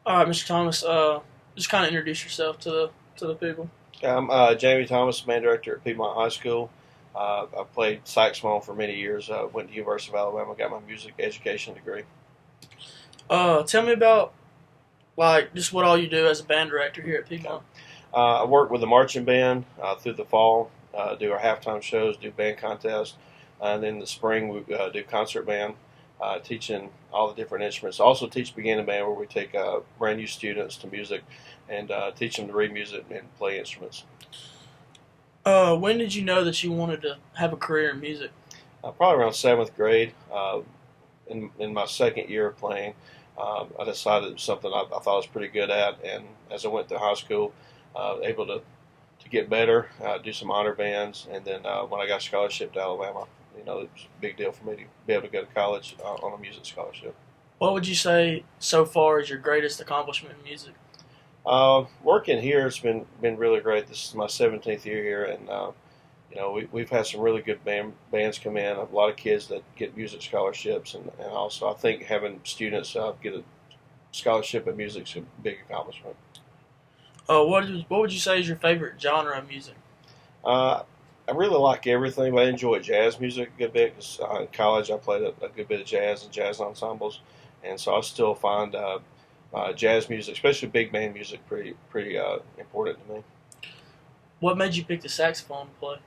All right, Mr. Thomas. Just kind of introduce yourself to the people. I'm Jamie Thomas, band director at Piedmont High School. I played saxophone for many years. Went to University of Alabama, got my music education degree. Tell me about like just what all you do as a band director here at Okay. Piedmont. I work with the marching band through the fall, do our halftime shows, do band contests, and then in the spring we do concert band, teaching all the different instruments. Also teach beginning band where we take brand new students to music and teach them to read music and play instruments. When did you know that you wanted to have a career in music? Probably around seventh grade. In my second year of playing, I decided it was something I thought I was pretty good at, and as I went to high school, able to get better, do some honor bands, and then when I got a scholarship to Alabama, it was a big deal for me to be able to go to college on a music scholarship. What would you say so far is your greatest accomplishment in music? Working here has been really great. This is my 17th year here, and we've had some really good bands come in. A lot of kids that get music scholarships, and also I think having students get a scholarship in music is a big accomplishment. What would you say is your favorite genre of music? Uh, I really like everything, but I enjoy jazz music a good bit because in college I played a good bit of jazz and jazz ensembles, and so I still find jazz music, especially big band music, pretty important to me. What made you pick the saxophone to play?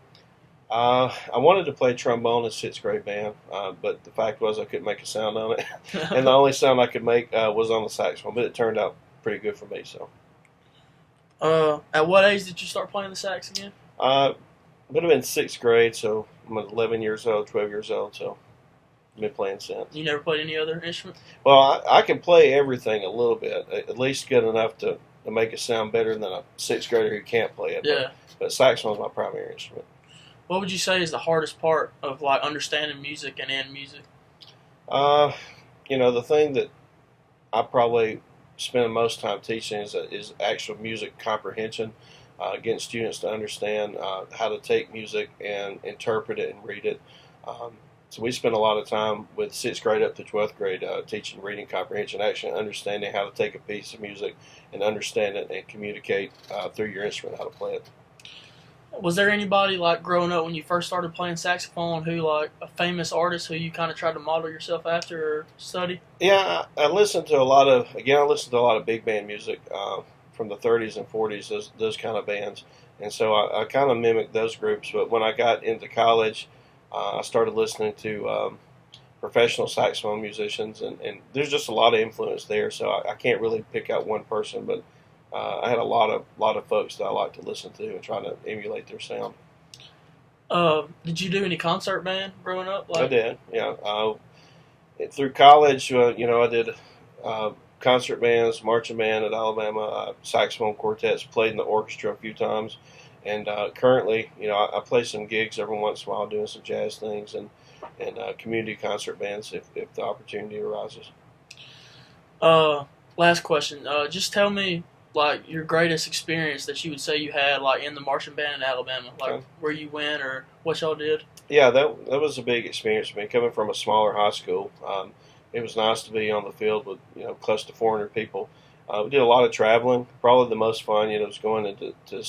I wanted to play trombone in sixth grade band, but the fact was I couldn't make a sound on it, and the only sound I could make was on the saxophone. But it turned out pretty good for me. So, At what age did you start playing the sax again? would have been sixth grade, so I'm 11 years old, 12 years old. So, I've been playing since. You never played any other instrument? Well, I can play everything a little bit, at least good enough to make it sound better than a sixth grader who can't play it. Yeah. But saxophone is my primary instrument. What would you say is the hardest part of like understanding music and in music? Uh, the thing that I probably spend the most time teaching is actual music comprehension, getting students to understand how to take music and interpret it and read it. So we spend a lot of time with sixth grade up to 12th grade teaching reading comprehension, actually understanding how to take a piece of music and understand it and communicate through your instrument how to play it. Was there anybody like growing up when you first started playing saxophone who like a famous artist who you kind of tried to model yourself after or study? Yeah, I listened to a lot of big band music from the 30s and 40s, those kind of bands, and so I kind of mimicked those groups. But when I got into college, I started listening to professional saxophone musicians, and there's just a lot of influence there. So I can't really pick out one person, but I had a lot of folks that I like to listen to and try to emulate their sound. Did you do any concert band growing up? I did, yeah. Through college, I did concert bands, marching band at Alabama, saxophone quartets, played in the orchestra a few times, and currently, I play some gigs every once in a while, doing some jazz things and community concert bands if the opportunity arises. Last question. Just tell me like your greatest experience that you would say you had like in the marching band in Alabama, like Okay. where you went or what y'all did. Yeah, that was a big experience for me. Coming from a smaller high school, it was nice to be on the field with close to 400 people. We did a lot of traveling. Probably the most fun, was going into to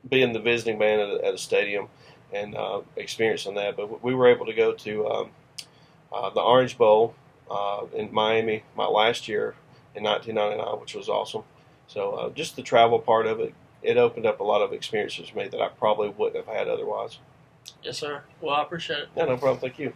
being the visiting band at a stadium and experiencing that. But we were able to go to the Orange Bowl in Miami my last year in 1999, which was awesome. So just the travel part of it, it opened up a lot of experiences for me that I probably wouldn't have had otherwise. Yes, sir. Well, I appreciate it. Yeah, no problem. Thank you.